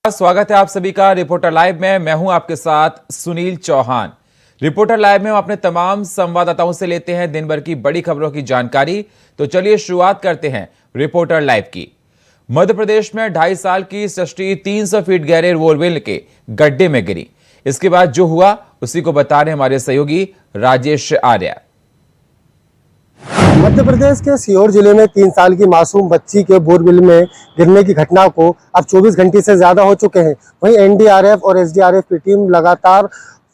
स्वागत है आप सभी का रिपोर्टर लाइव में। मैं हूं आपके साथ सुनील चौहान। रिपोर्टर लाइव में हम अपने तमाम संवाददाताओं से लेते हैं दिन भर की बड़ी खबरों की जानकारी। तो चलिए शुरुआत करते हैं रिपोर्टर लाइव की। मध्य प्रदेश में 2.5 साल की सृष्टि 300 फीट गहरे बोरवेल के गड्ढे में गिरी। इसके बाद जो हुआ उसी को बता रहे हमारे सहयोगी राजेश आर्य। मध्य प्रदेश के सीहोर जिले में 3 साल की मासूम बच्ची के बोरवेल में गिरने की घटना को अब 24 घंटे से ज्यादा हो चुके हैं। वहीं एनडीआरएफ और एसडीआरएफ की टीम लगातार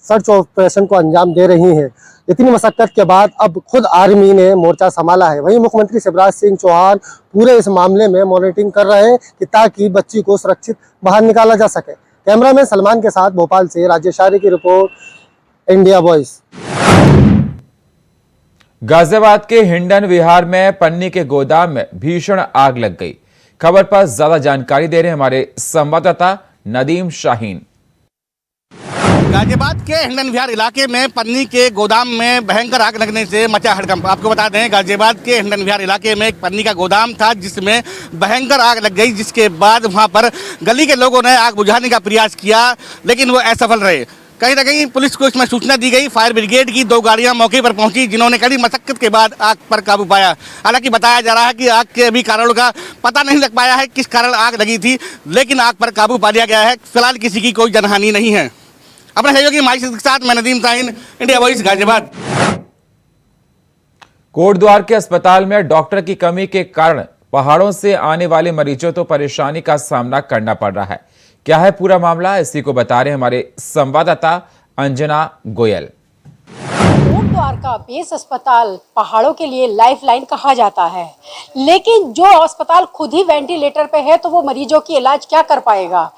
सर्च ऑपरेशन को अंजाम दे रही है। इतनी मशक्कत के बाद अब खुद आर्मी ने मोर्चा संभाला है। वहीं मुख्यमंत्री शिवराज सिंह चौहान पूरे इस मामले में मॉनिटरिंग कर रहे हैं कि ताकि बच्ची को सुरक्षित बाहर निकाला जा सके। कैमरामैन सलमान के साथ भोपाल से राजेश आर्य की रिपोर्ट, इंडिया वॉइस। गाजियाबाद के हिंडन विहार में पन्नी के गोदाम में भीषण आग लग गई। खबर पर ज्यादा जानकारी दे रहे हमारे संवाददाता नदीम शाहीन। गाजियाबाद के हिंडन विहार इलाके में पन्नी के गोदाम में भयंकर आग लगने से मचा हड़कंप। आपको बता दें, गाजियाबाद के हिंडन विहार इलाके में एक पन्नी का गोदाम था जिसमें भयंकर आग लग गई, जिसके बाद वहां पर गली के लोगों ने आग बुझाने का प्रयास किया, लेकिन वो असफल रहे। कहीं ना कहीं पुलिस को इसमें सूचना दी गई। फायर ब्रिगेड की 2 गाड़ियां मौके पर पहुंची, जिन्होंने कड़ी मशक्कत के बाद आग पर काबू पाया। हालांकि बताया जा रहा है कि आग के अभी कारणों का पता नहीं लग पाया है, किस कारण आग लगी थी, लेकिन आग पर काबू पा लिया गया है। फिलहाल किसी की कोई जनहानि नहीं है। अपने सहयोगी माइक के साथ मैं नदीम शाहीन, इंडिया वॉइस, गाजियाबाद। कोटद्वार के अस्पताल में डॉक्टर की कमी के कारण पहाड़ों से आने वाले मरीजों को परेशानी का सामना करना पड़ रहा है। क्या है पूरा मामला, इसी को बता रहे हमारे संवाददाता अंजना गोयल। कोटद्वार का बेस अस्पताल पहाड़ों के लिए लाइफलाइन कहा जाता है, लेकिन जो अस्पताल खुद ही वेंटिलेटर पे है तो वो मरीजों की इलाज क्या कर पाएगा।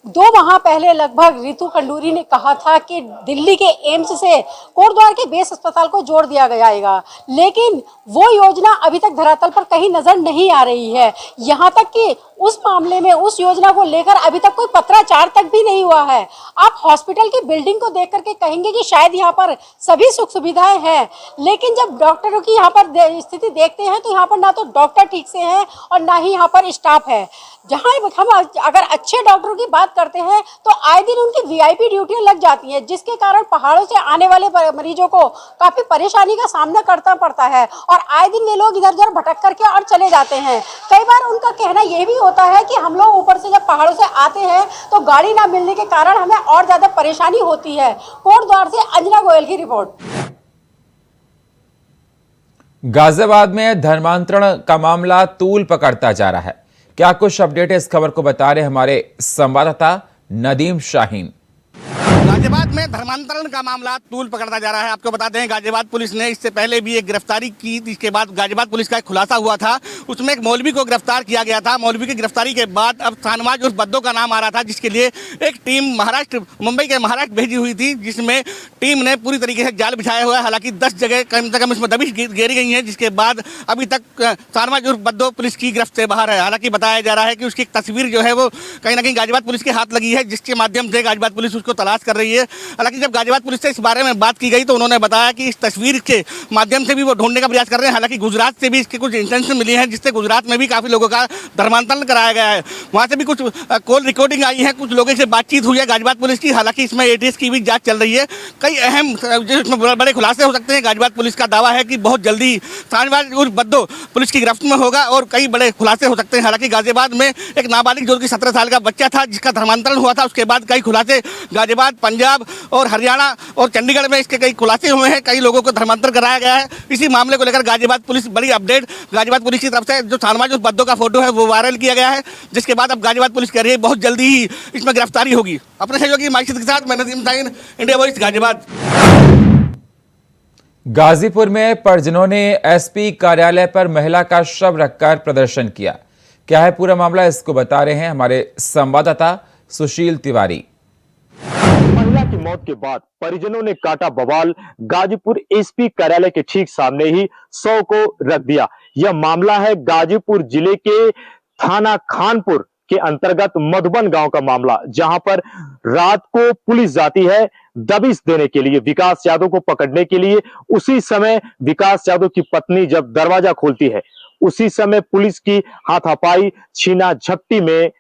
2 माह पहले लगभग रितु खंडूरी ने कहा था कि दिल्ली के एम्स से कोटद्वार के बेस अस्पताल को जोड़ दिया जाएगा, लेकिन वो योजना अभी तक धरातल पर कहीं नजर नहीं आ रही है। यहाँ तक कि उस मामले में, उस योजना को लेकर अभी तक कोई पत्राचार तक भी नहीं हुआ है। आप हॉस्पिटल की बिल्डिंग को देख करके कहेंगे कि शायद यहाँ पर सभी सुख सुविधाएं हैं, लेकिन जब डॉक्टरों की यहाँ पर स्थिति देखते हैं तो यहाँ पर ना तो डॉक्टर ठीक से हैं और ना ही यहाँ पर स्टाफ है। जहाँ हम अगर अच्छे डॉक्टरों की बात करते हैं तो आए दिन उनकी वीआईपी ड्यूटियां लग जाती हैं, जिसके कारण पहाड़ों से आने वाले मरीजों को काफी परेशानी का सामना करना पड़ता है और आए दिन वे लोग इधर उधर भटक करके और चले जाते हैं। कई बार उनका कहना यह भी होता है कि हम लोग ऊपर से जब पहाड़ों से आते हैं तो गाड़ी ना मिलने के कारण हमें और ज्यादा परेशानी होती है। कोटद्वार से अंजना गोयल की रिपोर्ट। गाजियाबाद में धर्मांतरण का मामला तूल पकड़ता जा रहा है। क्या कुछ अपडेट है, इस खबर को बता रहे हमारे संवाददाता नदीम शाहीन। गाजियाबाद में धर्मांतरण का मामला तूल पकड़ता जा रहा है। आपको बता दें, गाजियाबाद पुलिस ने इससे पहले भी एक गिरफ्तारी की, जिसके बाद गाजियाबाद पुलिस का एक खुलासा हुआ था। उसमें एक मौलवी को गिरफ्तार किया गया था। मौलवी की गिरफ्तारी के बाद अब शाहनवाज उर्फ बद्दो का नाम आ रहा था, जिसके लिए एक टीम मुंबई के महाराष्ट्र भेजी हुई थी, जिसमें टीम ने पूरी तरीके से जाल बिछाया हुआ है। हालांकि 10 जगह कम से कम इसमें दबिश घेरी गई है, जिसके बाद अभी तक शाहनवाज उर्फ बद्दो पुलिस की गिरफ्त से बाहर है। हालांकि बताया जा रहा है कि उसकी एक तस्वीर जो है वो कहीं ना कहीं गाजियाबाद पुलिस के हाथ लगी है, जिसके माध्यम से गाजियाबाद पुलिस उसको तलाश कर रही है। हालांकि जब गाजियाबाद पुलिस से इस बारे में बात की गई तो उन्होंने बताया कि इस तस्वीर के माध्यम से भी वो ढूंढने का प्रयास कर रहे हैं। हालांकि गुजरात से भी इसके कुछ इंटेंशन मिली है, जिससे गुजरात में भी काफी लोगों का धर्मांतरण कराया गया है। वहां से भी कुछ कॉल रिकॉर्डिंग आई है, कुछ लोगों से बातचीत हुई है गाजियाबाद पुलिस की। हालांकि इसमें एटीएस की भी जांच चल रही है। कई अहम बड़े खुलासे हो सकते हैं। गाजियाबाद पुलिस का दावा है कि बहुत जल्दी शाहनवाज उर्फ बद्दो पुलिस की गिरफ्त में होगा और कई बड़े खुलासे हो सकते हैं। हालांकि गाजियाबाद में एक नाबालिग जो कि 17 साल का बच्चा था, जिसका धर्मांतरण हुआ था, उसके बाद कई खुलासे गाजियाबाद, पंजाब और हरियाणा और चंडीगढ़ में इसके कई खुलासे हुए हैं। कई लोगों को धर्मांतर कराया गया है। इसी मामले को लेकर गाजियाबाद पुलिस बड़ी अपडेट, गाजियाबाद पुलिस की तरफ से जो शाहनवाज उर्फ बद्दो का फोटो है वो वायरल किया गया है, जिसके बाद अब गाजियाबाद पुलिस कह रही है बहुत जल्दी ही इसमें गिरफ्तारी होगी। अपने सहयोगी माइक के साथ मैं नदीम शाहीन, इंडिया वॉइस, गाजियाबाद। गाजीपुर में परिजनों ने एसपी कार्यालय पर महिला का शव रखकर प्रदर्शन किया। क्या है पूरा मामला, इसको बता रहे हैं हमारे संवाददाता सुशील तिवारी। महिला की मौत के बाद परिजनों ने काटा बवाल। गाजीपुर एसपी कार्यालय के ठीक सामने ही शव को रख दिया। यह मामला है गाजीपुर जिले के थाना खानपुर के अंतर्गत मधुबन गांव का मामला, जहां पर रात को पुलिस जाती है दबिश देने के लिए, विकास यादव को पकड़ने के लिए। उसी समय विकास यादव की पत्नी जब दरवाजा खोलती है, उसी समय पुलिस की हाथापाई छीना झपटी में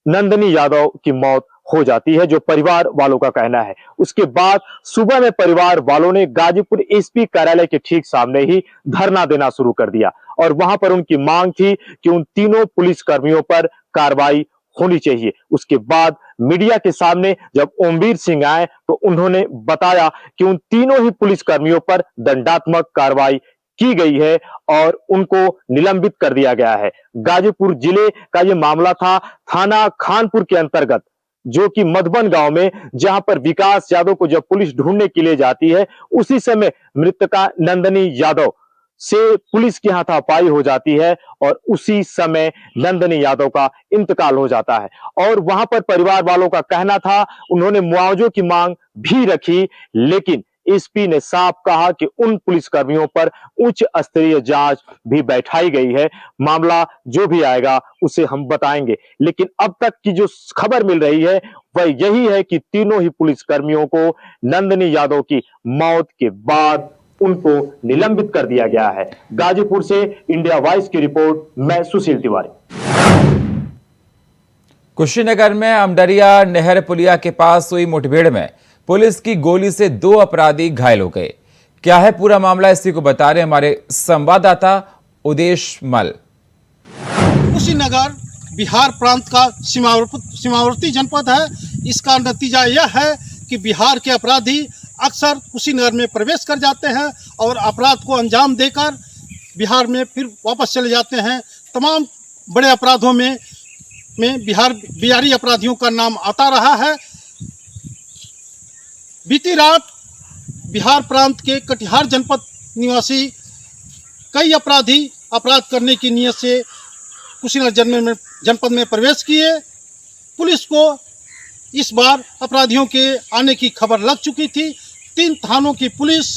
नंदिनी यादव की मौत हो जाती है, जो परिवार वालों का कहना है। उसके बाद सुबह में परिवार वालों ने गाजीपुर एसपी कार्यालय के ठीक सामने ही धरना देना शुरू कर दिया और वहां पर उनकी मांग थी कि उन तीनों पुलिस कर्मियों पर कार्रवाई होनी चाहिए। उसके बाद मीडिया के सामने जब ओमवीर सिंह आए तो उन्होंने बताया कि उन तीनों ही पुलिस कर्मियों पर दंडात्मक कार्रवाई की गई है और उनको निलंबित कर दिया गया है। गाजीपुर जिले का यह मामला था, थाना खानपुर के अंतर्गत, जो कि मधुबन गांव में, जहां पर विकास यादव को जब पुलिस ढूंढने के लिए जाती है उसी समय मृतका नंदिनी यादव से पुलिस की हाथापाई हो जाती है और उसी समय नंदिनी यादव का इंतकाल हो जाता है। और वहां पर परिवार वालों का कहना था, उन्होंने मुआवजे की मांग भी रखी, लेकिन एसपी ने साफ कहा कि उन पुलिसकर्मियों पर उच्च स्तरीय जांच भी बैठाई गई है। मामला जो भी आएगा उसे हम बताएंगे, लेकिन अब तक की जो खबर मिल रही है वह यही है कि तीनों ही पुलिसकर्मियों को नंदिनी यादव की मौत के बाद उनको निलंबित कर दिया गया है। गाजीपुर से इंडिया वॉइस की रिपोर्ट, मैं सुशील तिवारी। कुशीनगर में अमडरिया नहर पुलिया के पास हुई मुठभेड़ में पुलिस की गोली से 2 अपराधी घायल हो गए। क्या है पूरा मामला, इसी को बता रहे हमारे संवाददाता उदेश मल। कुशीनगर बिहार प्रांत का सीमावर्ती जनपद है। इसका नतीजा यह है कि बिहार के अपराधी अक्सर कुशीनगर में प्रवेश कर जाते हैं और अपराध को अंजाम देकर बिहार में फिर वापस चले जाते हैं। तमाम बड़े अपराधों में बिहारी अपराधियों का नाम आता रहा है। बीती रात बिहार प्रांत के कटिहार जनपद निवासी कई अपराधी अपराध करने की नीयत से कुशीनगर जनपद में प्रवेश किए। पुलिस को इस बार अपराधियों के आने की खबर लग चुकी थी। 3 थानों की पुलिस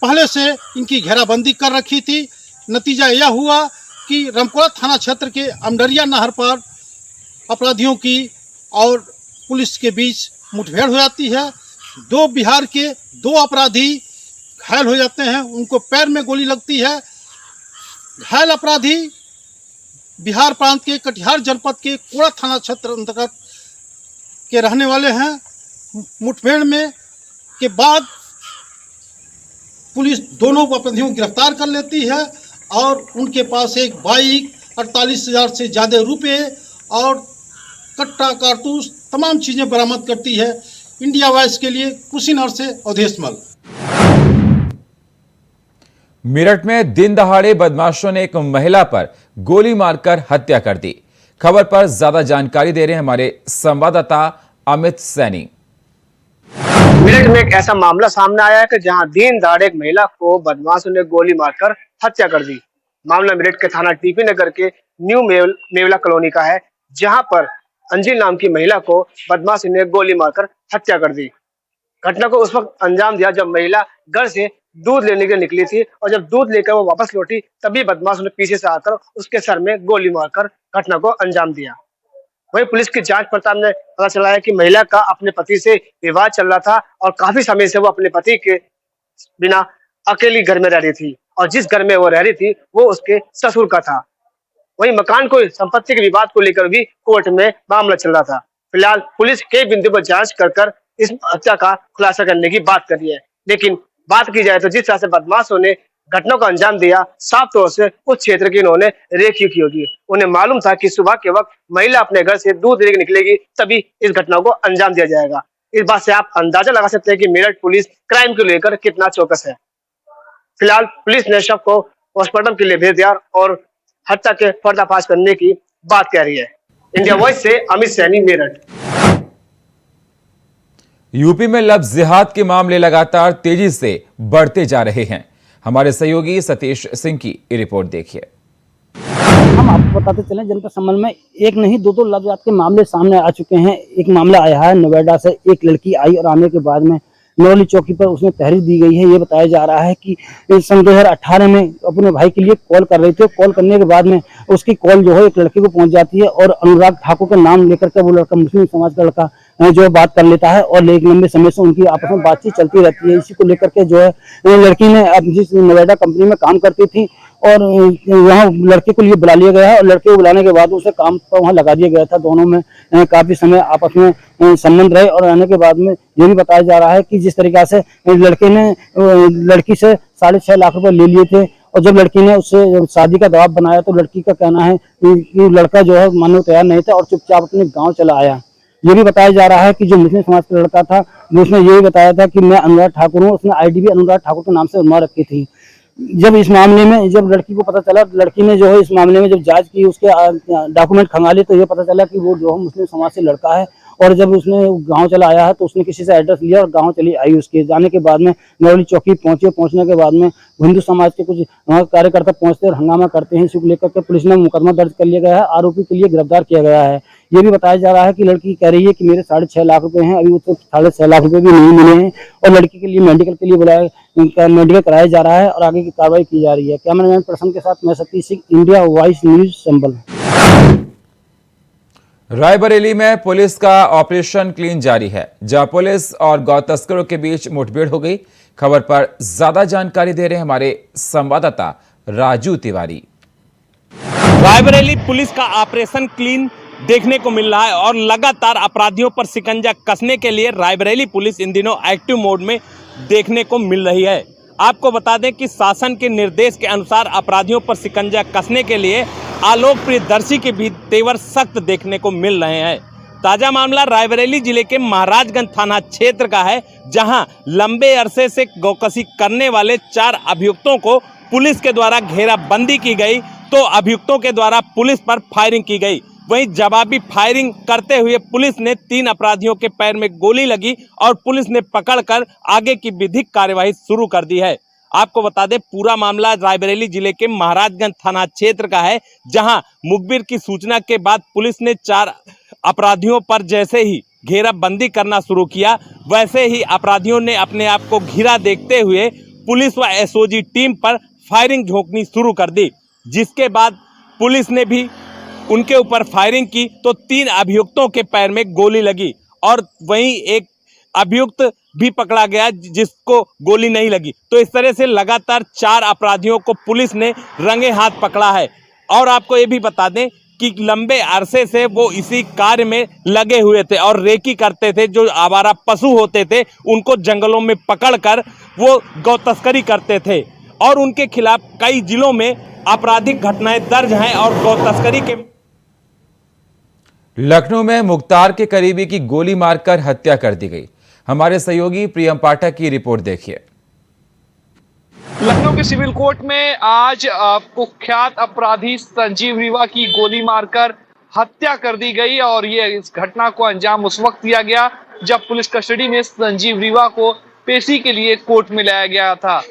पहले से इनकी घेराबंदी कर रखी थी। नतीजा यह हुआ कि रामकोला थाना क्षेत्र के अमडरिया नहर पर अपराधियों की और पुलिस के बीच मुठभेड़ हो जाती है। 2 बिहार के 2 अपराधी घायल हो जाते हैं, उनको पैर में गोली लगती है। घायल अपराधी बिहार प्रांत के कटिहार जनपद के कोड़ा थाना क्षेत्र अंतर्गत के रहने वाले हैं। मुठभेड़ में के बाद पुलिस दोनों अपराधियों को गिरफ्तार कर लेती है और उनके पास एक बाइक, 48,000 से ज़्यादा रुपए और कट्टा, कारतूस, तमाम चीज़ें बरामद करती है। इंडिया वॉइस के लिए कुशीनगर से अवधेश मल। मेरठ में दिन दहाड़े बदमाशों ने एक महिला पर गोली मारकर हत्या कर दी। खबर पर ज्यादा जानकारी दे रहे हैं हमारे संवाददाता अमित सैनी। मेरठ में एक ऐसा मामला सामने आया है कि जहां दिन दहाड़े एक महिला को बदमाशों ने गोली मारकर हत्या कर दी। मामला मेरठ के थाना टीपी नगर के न्यू मेवला कॉलोनी का है, जहां पर अंजिल नाम की महिला को बदमाशों ने गोली मारकर हत्या कर दी। घटना को उस वक्त अंजाम दिया जब महिला घर से दूध लेने के लिए निकली थी और जब दूध लेकर वो वापस लौटी तभी बदमाशों ने पीछे से आकर उसके सर में गोली मारकर घटना को अंजाम दिया। वहीं पुलिस की जांच पड़ताल में पता चला है कि महिला का अपने पति से विवाद चल रहा था और काफी समय से वो अपने पति के बिना अकेली घर में रह रही थी और जिस घर में वो रह रही थी वो उसके ससुर का था। वहीं मकान को संपत्ति के विवाद को लेकर भी कोर्ट में मामला चल रहा था। फिलहाल पुलिस कई बिंदु पर जांच कर इस हत्या का खुलासा करने की बात कर रही है, लेकिन बात की जाए तो जिस तरह से बदमाशों ने घटना को अंजाम दिया, साफ तौर से उस क्षेत्र की इन्होंने रेकी की होगी। उन्हें मालूम था कि सुबह के वक्त महिला अपने घर से दूध लेकर निकलेगी तभी इस घटना को अंजाम दिया जाएगा। इस बात से आप अंदाजा लगा सकते हैं कि मेरठ पुलिस क्राइम को लेकर कितना चौकस है। फिलहाल पुलिस ने शव को पोस्टमार्टम के लिए भेज दिया और हत्या के पर्दाफाश करने की बात कह रही है। इंडिया वॉइस से अमित सैनी, मेरठ। यूपी में लव जिहाद के मामले लगातार तेजी से बढ़ते जा रहे हैं। हमारे सहयोगी सतीश सिंह की रिपोर्ट देखिए। हम आपको बताते चले, जनपद संबंध में एक नहीं 2 लव जिहाद के मामले सामने आ चुके हैं। एक मामला आया है नोएडा से, एक लड़की आई और आने के बाद में नौली चौकी पर उसमें तहरीर दी गई है। ये बताया जा रहा है कि सन 2018 में अपने भाई के लिए कॉल कर रही थी। कॉल करने के बाद में उसकी कॉल जो है एक लड़के को पहुंच जाती है और अनुराग ठाकुर का नाम लेकर के वो लड़का मुस्लिम समाज का लड़का जो है बात कर लेता है और एक लंबे समय से उनकी आपस में बातचीत चलती रहती है। इसी को लेकर के जो है लड़की ने अब जिस नोएडा कंपनी में काम करती थी और वहाँ लड़के को लिए बुला लिया गया है और लड़के को बुलाने के बाद उसे काम पर वहाँ लगा दिया गया था। दोनों में काफी समय आपस में संबंध रहे और आने के बाद में ये भी बताया जा रहा है कि जिस तरीका से लड़के ने लड़की से 6.5 लाख रुपए ले लिए थे और जब लड़की ने उससे शादी का दबाव बनाया तो लड़की का कहना है कि लड़का जो है मानने को तैयार नहीं था और चुपचाप अपने गाँव चला आया। ये भी बताया जा रहा है कि जो मुस्लिम समाज का लड़का था उसने ये भी बताया था कि मैं अनुराग ठाकुर हूँ। उसने आईडी भी अनुराग ठाकुर के नाम से बनवा रखी थी। जब इस मामले में जब लड़की को पता चला, लड़की ने जो है इस मामले में जब जांच की, उसके डॉक्यूमेंट खंगाले तो ये पता चला कि वो जो है मुस्लिम समाज से लड़का है और जब उसने गांव चला आया है तो उसने किसी से एड्रेस लिया और गांव चली आई। उसके जाने के बाद में नौली चौकी पहुंचे। पहुंचने के बाद में हिंदू समाज के कुछ कार्यकर्ता पहुंचते और हंगामा करते हैं। इसी को लेकर के पुलिस ने मुकदमा दर्ज कर लिया गया है। आरोपी के लिए गिरफ्तार किया गया है। ये भी बताया जा रहा है कि लड़की कह रही है कि मेरे 6.5 लाख रुपए हैं, अभी उसको 6.5 लाख रुपए भी नहीं मिले हैं और लड़की के लिए मेडिकल के लिए बुलाया, मेडिकल कराया जा रहा है और आगे की कार्रवाई की जा रही है। कैमरामैन प्रसन्न के साथ मैं Satish Singh, India voice news, Sambhal. Raebareli में पुलिस का ऑपरेशन क्लीन जारी है, जहां पुलिस और गौ तस्करों के बीच मुठभेड़ हो गई। खबर पर ज्यादा जानकारी दे रहे हैं हमारे संवाददाता राजू तिवारी। रायबरेली पुलिस का ऑपरेशन क्लीन देखने को मिल रहा है और लगातार अपराधियों पर शिकंजा कसने के लिए रायबरेली पुलिस इन दिनों एक्टिव मोड में देखने को मिल रही है। आपको बता दें कि शासन के निर्देश के अनुसार अपराधियों पर शिकंजा कसने के लिए आलोक प्रियदर्शी के भी तेवर सख्त देखने को मिल रहे हैं। ताजा मामला रायबरेली जिले के महाराजगंज थाना क्षेत्र का है, जहां लंबे अरसे से गौकशी करने वाले 4 अभियुक्तों को पुलिस के द्वारा घेराबंदी की गई तो अभियुक्तों के द्वारा पुलिस पर फायरिंग की गई। वहीं जवाबी फायरिंग करते हुए पुलिस ने 3 अपराधियों के पैर में गोली लगी और पुलिस ने पकड़कर आगे की विधिक कार्यवाही शुरू कर दी है। आपको बता दें पूरा मामला रायबरेली जिले के महाराजगंज थाना क्षेत्र का है, जहां मुखबिर की सूचना के बाद पुलिस ने 4 अपराधियों पर जैसे ही घेराबंदी करना शुरू किया, वैसे ही अपराधियों ने अपने आप को घिरा देखते हुए पुलिस व एसओजी टीम पर फायरिंग झोंकनी शुरू कर दी। जिसके बाद पुलिस ने भी उनके ऊपर फायरिंग की तो 3 अभियुक्तों के पैर में गोली लगी और वहीं एक अभियुक्त भी पकड़ा गया जिसको गोली नहीं लगी। तो इस तरह से लगातार 4 अपराधियों को पुलिस ने रंगे हाथ पकड़ा है। और आपको ये भी बता दें कि लंबे अरसे से वो इसी कार्य में लगे हुए थे और रेकी करते थे। जो आवारा पशु होते थे उनको जंगलों में पकड़कर वो गौ तस्करी करते थे और उनके खिलाफ कई जिलों में आपराधिक घटनाएं दर्ज हैं और गौ तस्करी के। लखनऊ में मुख्तार के करीबी की गोली मारकर हत्या कर दी गई। हमारे सहयोगी प्रियम पाठक की रिपोर्ट देखिए। लखनऊ के सिविल कोर्ट में आज कुख्यात अपराधी संजीव रीवा की गोली मारकर हत्या कर दी गई और ये इस घटना को अंजाम उस वक्त दिया गया जब पुलिस कस्टडी में संजीव रीवा को पेशी के लिए कोर्ट में लाया गया था।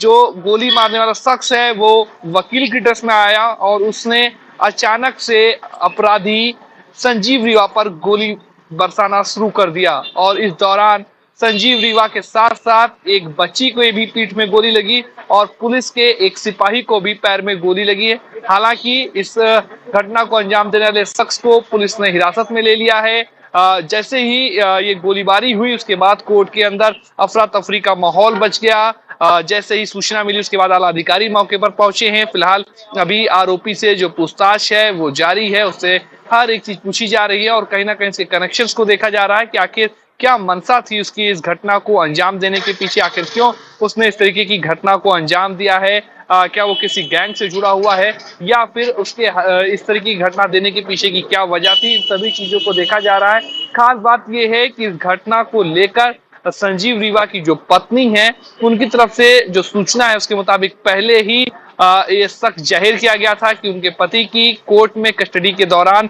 जो गोली मारने वाला शख्स है वो वकील की ड्रेस में आया और उसने अचानक से अपराधी संजीव रीवा पर गोली बरसाना शुरू कर दिया और इस दौरान संजीव रीवा के साथ साथ एक बच्ची को भी पीठ में गोली लगी और पुलिस के एक सिपाही को भी पैर में गोली लगी है। हालांकि इस घटना को अंजाम देने वाले शख्स को पुलिस ने हिरासत में ले लिया है। जैसे ही ये गोलीबारी हुई उसके बाद कोर्ट के अंदर अफरा तफरी का माहौल बच गया। जैसे ही सूचना मिली उसके बाद आला अधिकारी मौके पर पहुंचे हैं। फिलहाल अभी आरोपी से जो पूछताछ है वो जारी है, उससे हर एक चीज पूछी जा रही है और कहीं ना कहीं इसके कनेक्शंस को देखा जा रहा है कि आखिर क्या मंशा थी उसकी इस घटना को अंजाम देने के पीछे, आखिर क्यों उसने इस तरीके की घटना को अंजाम दिया है। क्या वो किसी गैंग से जुड़ा हुआ है या फिर उसके इस तरह की घटना देने के पीछे की क्या वजह थी, इन सभी चीजों को देखा जा रहा है। खास बात यह है कि इस घटना को लेकर संजीव रीवा की जो पत्नी है उनकी तरफ से जो सूचना है उसके मुताबिक पहले ही ये शक जाहिर किया गया था कि उनके पति की कोर्ट में कस्टडी के दौरान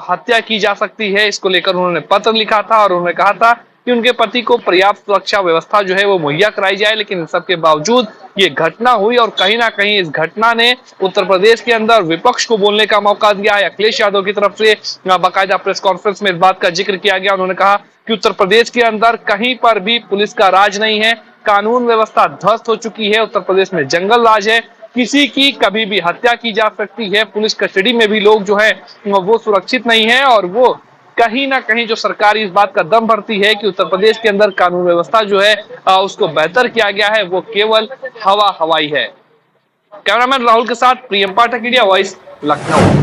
हत्या की जा सकती है। इसको लेकर उन्होंने पत्र लिखा था और उन्होंने कहा था कि उनके पति को पर्याप्त सुरक्षा व्यवस्था जो है वो मुहैया कराई जाए, लेकिन इन सबके बावजूद ये घटना हुई और कहीं ना कहीं इस घटना ने उत्तर प्रदेश के अंदर विपक्ष को बोलने का मौका दिया है। अखिलेश यादव की तरफ से बाकायदा प्रेस कॉन्फ्रेंस में इस बात का जिक्र किया गया। उन्होंने कहा कि उत्तर प्रदेश के अंदर कहीं पर भी पुलिस का राज नहीं है, कानून व्यवस्था ध्वस्त हो चुकी है, उत्तर प्रदेश में जंगल राज है, किसी की कभी भी हत्या की जा सकती है, पुलिस कस्टडी में भी लोग जो है वो सुरक्षित नहीं है और वो कहीं ना कहीं जो सरकार इस बात का दम भरती है कि उत्तर प्रदेश के अंदर कानून व्यवस्था जो है उसको बेहतर किया गया है, वो केवल हवाई है। कैमरामैन राहुल के साथ प्रियम पाठक, इंडिया वॉइस, लखनऊ।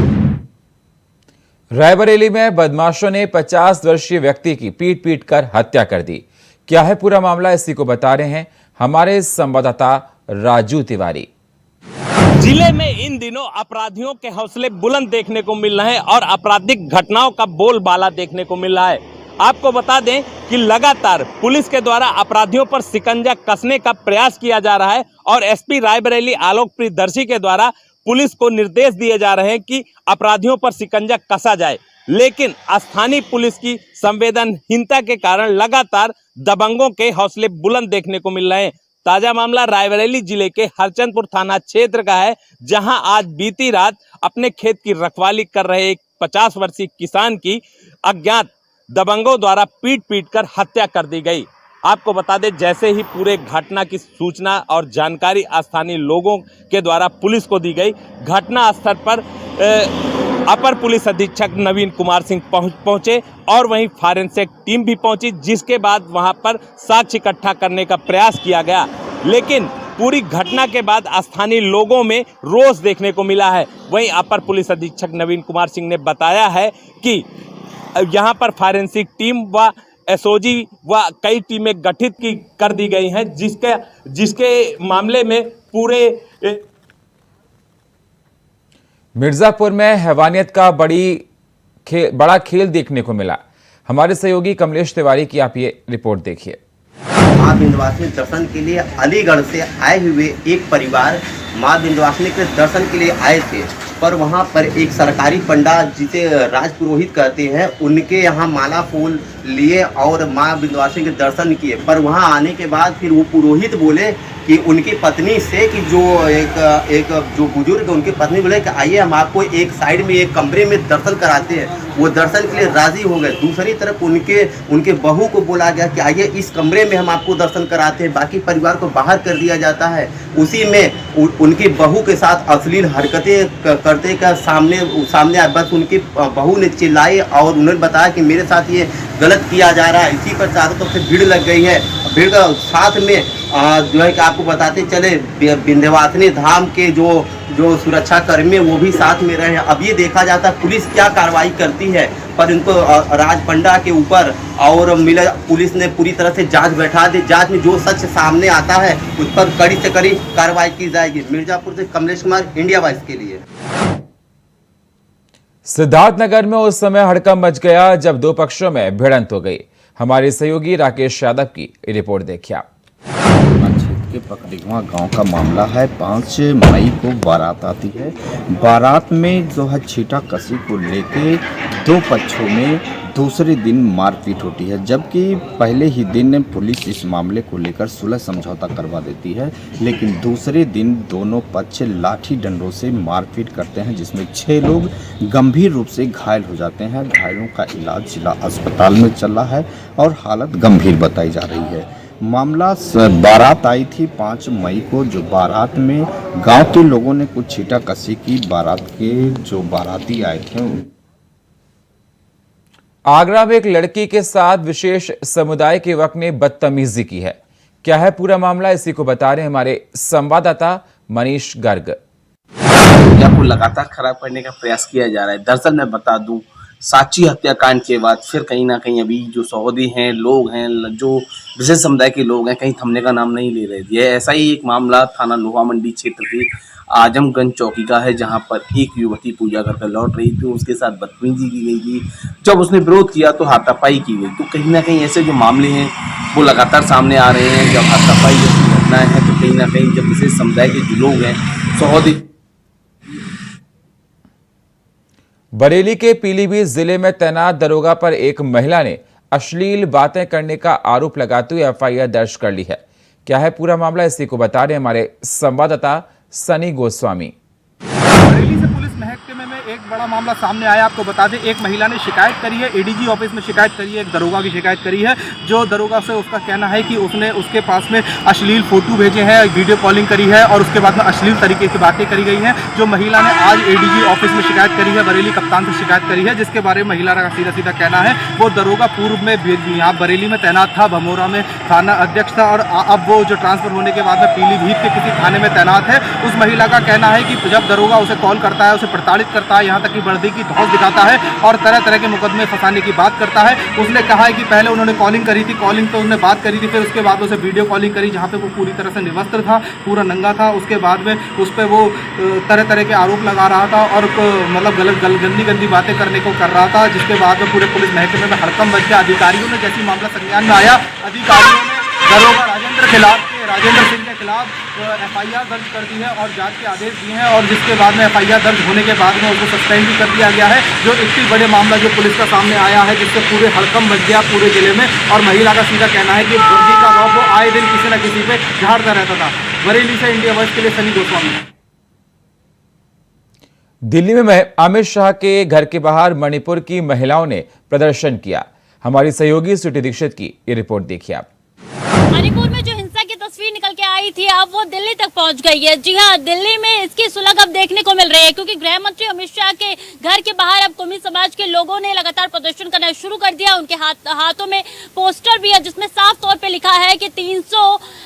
रायबरेली में बदमाशों ने 50 वर्षीय व्यक्ति की पीट पीट कर हत्या कर दी। क्या है पूरा मामला, इसी को बता रहे हैं हमारे संवाददाता राजू तिवारी। जिले में इन दिनों अपराधियों के हौसले बुलंद देखने को मिल रहे हैं और आपराधिक घटनाओं का बोलबाला देखने को मिल रहा है। आपको बता दें कि लगातार पुलिस के द्वारा अपराधियों पर शिकंजा कसने का प्रयास किया जा रहा है और एसपी रायबरेली आलोक प्रियदर्शी के द्वारा पुलिस को निर्देश दिए जा रहे हैं कि अपराधियों पर शिकंजा कसा जाए, लेकिन स्थानीय पुलिस की संवेदनहीनता के कारण लगातार दबंगों के हौसले बुलंद देखने को मिल रहे हैं। ताजा मामला रायबरेली जिले के हरचंदपुर थाना क्षेत्र का है, जहां आज बीती रात अपने खेत की रखवाली कर रहे एक 50 वर्षीय किसान की अज्ञात दबंगों द्वारा पीट पीट कर हत्या कर दी गई। आपको बता दें, जैसे ही पूरे घटना की सूचना और जानकारी स्थानीय लोगों के द्वारा पुलिस को दी गई, घटना स्थल पर अपर पुलिस अधीक्षक नवीन कुमार सिंह पहुंचे और वहीं फॉरेंसिक टीम भी पहुंची, जिसके बाद वहां पर साक्ष्य इकट्ठा करने का प्रयास किया गया। लेकिन पूरी घटना के बाद स्थानीय लोगों में रोष देखने को मिला है। वहीं अपर पुलिस अधीक्षक नवीन कुमार सिंह ने बताया है कि यहां पर फॉरेंसिक टीम व एसओजी व कई टीमें गठित कर दी गई हैं, जिसके मामले में पूरे मिर्जापुर में हैवानियत का बड़ा खेल देखने को मिला। हमारे सहयोगी कमलेश तिवारी की आप ये रिपोर्ट देखिए। मां विंध्यवासिनी दर्शन के लिए अलीगढ़ से आए हुए एक परिवार मां विंध्यवासिनी के दर्शन के लिए आए थे, पर वहां पर एक सरकारी पंडित जिसे राज पुरोहित कहते हैं, उनके यहाँ माला फूल लिए और मां विंध्यवासिनी के दर्शन किए। पर वहां आने के बाद फिर वो पुरोहित बोले कि उनकी पत्नी से कि जो एक जो बुजुर्ग उनकी पत्नी बोले कि आइए हम आपको एक साइड में एक कमरे में दर्शन कराते हैं। वो दर्शन के लिए राजी हो गए। दूसरी तरफ उनके बहू को बोला गया कि आइए इस कमरे में हम आपको दर्शन कराते हैं, बाकी परिवार को बाहर कर दिया जाता है। उसी में उनकी बहू के साथ अश्लील हरकतें करते का सामने आया। बस उनकी बहू ने चिल्लाई और उन्होंने बताया कि मेरे साथ ये गलत किया जा रहा है। इसी पर चारों तरफ से भीड़ लग गई है। भीड़ का साथ में जो है कि आपको बताते चले विंध्यवासिनी धाम के जो सुरक्षा कर्मी वो भी साथ में रहे। अब ये देखा जाता है पुलिस क्या कार्रवाई करती है, पर इनको राज पंडा के ऊपर और मिला पुलिस ने पूरी तरह से जांच बैठा दी। जांच में जो सच सामने आता है उस पर कड़ी से कड़ी कार्रवाई की जाएगी। मिर्जापुर से कमलेश कुमार, इंडिया वॉइस के लिए। सिद्धार्थनगर में उस समय हड़कंप मच गया जब दो पक्षों में भिड़ंत हो गई। हमारे सहयोगी राकेश यादव की रिपोर्ट देखिए। के पकड़िगवा गांव का मामला है। 5 मई को बारात आती है। बारात में जो है छीटा कसी को लेके दो पक्षों में दूसरे दिन मारपीट होती है, जबकि पहले ही दिन पुलिस इस मामले को लेकर सुलह समझौता करवा देती है, लेकिन दूसरे दिन दोनों पक्ष लाठी डंडों से मारपीट करते हैं, जिसमें 6 लोग गंभीर रूप से घायल हो जाते हैं। घायलों का इलाज जिला अस्पताल में चल रहा है और हालत गंभीर बताई जा रही है। मामला बारात आई थी 5 मई को, जो बारात में गांव के लोगों ने कुछ छीटा कसी की। बारात के जो बाराती आए थे आगरा में एक लड़की के साथ विशेष समुदाय के युवक ने बदतमीजी की है। क्या है पूरा मामला, इसी को बता रहे हैं हमारे संवाददाता मनीष गर्ग। को लगातार खराब करने का प्रयास किया जा रहा है। दरअसल मैं बता दूं, साची हत्याकांड के बाद फिर कहीं ना कहीं अभी जो सहोदी हैं, लोग हैं, जो विशेष समुदाय के लोग हैं, कहीं थमने का नाम नहीं ले रहे थे। ऐसा ही एक मामला थाना लोहा मंडी क्षेत्र की आजमगंज चौकी का है, जहां पर एक युवती पूजा करके लौट रही थी, उसके साथ बदतमीजी की गई थी। जब उसने विरोध किया तो हाथापाई की गई। तो कहीं ना कहीं ऐसे जो मामले हैं वो लगातार सामने आ रहे हैं। जब हाथापाई जैसी घटनाएं हैं तो कहीं ना कहीं जब विशेष समुदाय के जो लोग हैं सहोदी। बरेली के पीलीभीत जिले में तैनात दरोगा पर एक महिला ने अश्लील बातें करने का आरोप लगाते हुए एफआईआर दर्ज कर ली है। क्या है पूरा मामला, इसी को बता रहे हमारे संवाददाता सनी गोस्वामी। बरेली से पुलिस महकमे में एक बड़ा मामला सामने आया। आपको बता दें, एक महिला ने शिकायत करी है, एडीजी ऑफिस में शिकायत करी है, एक दरोगा की शिकायत करी है। जो दरोगा से उसका कहना है कि उसने उसके पास में अश्लील फोटो भेजे हैं, वीडियो कॉलिंग करी है और उसके बाद में अश्लील तरीके की बातें करी गई हैं। जो महिला ने आज एडीजी ऑफिस में शिकायत करी है, बरेली कप्तान से शिकायत करी है, जिसके बारे में महिला का सीधा सीधा कहना है वो दरोगा पूर्व में यहाँ बरेली में तैनात था, भमोरा में थाना अध्यक्ष था और अब वो जो ट्रांसफर होने के बाद में पीलीभीत के किसी थाने में तैनात है। उस महिला का कहना है कि जब दरोगा उसे कॉल करता है, उसे प्रताड़ित करता है, यहाँ तक कि वर्दी की धौंस दिखाता है और तरह तरह के मुकदमे फंसाने की बात करता है। उसने कहा है कि पहले उन्होंने कॉलिंग करी थी, कॉलिंग तो उन्होंने बात करी थी, फिर उसके बाद उसे वीडियो कॉलिंग करी जहाँ पे वो पूरी तरह से निवस्त्र था, पूरा नंगा था। उसके बाद में उस पर वो तरह तरह के आरोप लगा रहा था और मतलब गंदी बातें करने को कर रहा था, जिसके बाद में पूरे पुलिस महकमे में हड़कंप मच गया। अधिकारियों ने जैसी मामला संज्ञान में आया, अधिकारियों ने दरोगा राजेंद्र सिंह के खिलाफ एफआईआर दर्ज कर दी है और जांच के आदेश दिए हैं और जिसके बाद में एफआईआर दर्ज होने के बाद में उसको सस्पेंड भी कर दिया गया है। जो इतनी बड़े मामला जो पुलिस का सामने आया है, जिससे पूरे हड़कंप मच गया पूरे जिले में और महिला का सीधा कहना है कि वर्दी का रौब वो आए दिन किसी न किसी पे झाड़ता रहता था। बरेली से इंडिया वॉइस के लिए सनी गोस्वामी। दिल्ली में अमित शाह के घर के बाहर मणिपुर की महिलाओं ने प्रदर्शन किया। हमारी सहयोगी स्वीटी दीक्षित की ये रिपोर्ट देखिए आप। मणिपुर में जो हिंसा की तस्वीर निकल के आई थी, अब वो दिल्ली तक पहुंच गई है। जी हाँ, दिल्ली में इसकी सुलग अब देखने को मिल रही है क्योंकि गृह मंत्री अमित शाह के घर के बाहर अब कुमी समाज के लोगों ने लगातार प्रदर्शन करना शुरू कर दिया। उनके हाथों में पोस्टर भी है जिसमें साफ तौर पे लिखा है कि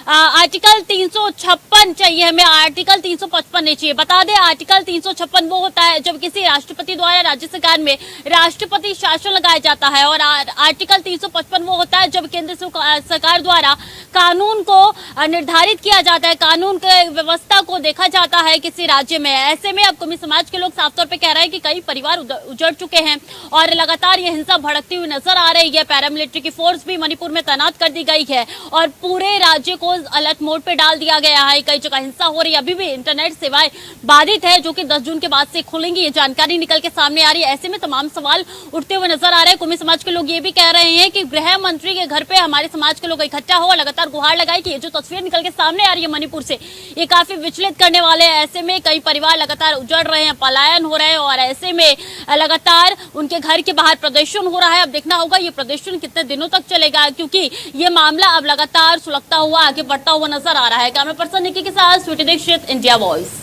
आर्टिकल 356 चाहिए, हमें आर्टिकल 355 नहीं चाहिए। बता दें, आर्टिकल 356 वो होता है जब किसी राष्ट्रपति द्वारा राज्य सरकार में राष्ट्रपति शासन लगाया जाता है और आर्टिकल 355 वो होता है जब केंद्र सरकार द्वारा कानून को निर्धारित किया जाता है, कानून के व्यवस्था को देखा जाता है किसी राज्य में। ऐसे में अब कुमी समाज के लोग साफ तौर पे कह रहे हैं कि कई परिवार उजड़ चुके हैं और लगातार ये हिंसा भड़कती हुई नजर आ रही है। पैरामिलिट्री की फोर्स भी मणिपुर में तैनात कर दी गई है और पूरे राज्य को अलर्ट मोड पे डाल दिया गया है। कई जगह हिंसा हो रही है, अभी भी इंटरनेट सेवाएं बाधित है जो कि 10 जून के बाद से खुलेंगी, ये जानकारी निकल के सामने आ रही है। ऐसे में तमाम सवाल उठते हुए नजर आ रहे हैं। कुमी समाज के लोग ये भी कह रहे हैं कि गृह मंत्री के घर पे हमारे समाज के लोग इकट्ठा हो, लगातार गुहार लगाई कि ये जो तस्वीर निकल के सामने आ रही है मणिपुर से, ये काफी विचलित करने वाले हैं। ऐसे में कई परिवार लगातार उजड़ रहे हैं, पलायन हो रहे हैं और ऐसे में लगातार उनके घर के बाहर प्रदर्शन हो रहा है। अब देखना होगा ये प्रदर्शन कितने दिनों तक चलेगा क्योंकि ये मामला अब लगातार सुलगता हुआ आगे बढ़ता हुआ नजर आ रहा है। कैमरा पर्सन निकी के साथ स्वीटी दीक्षित, इंडिया वॉइस।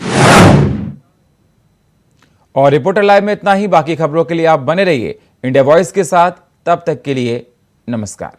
और रिपोर्टर लाइव में इतना ही। बाकी खबरों के लिए आप बने रहिए इंडिया वॉइस के साथ। तब तक के लिए नमस्कार।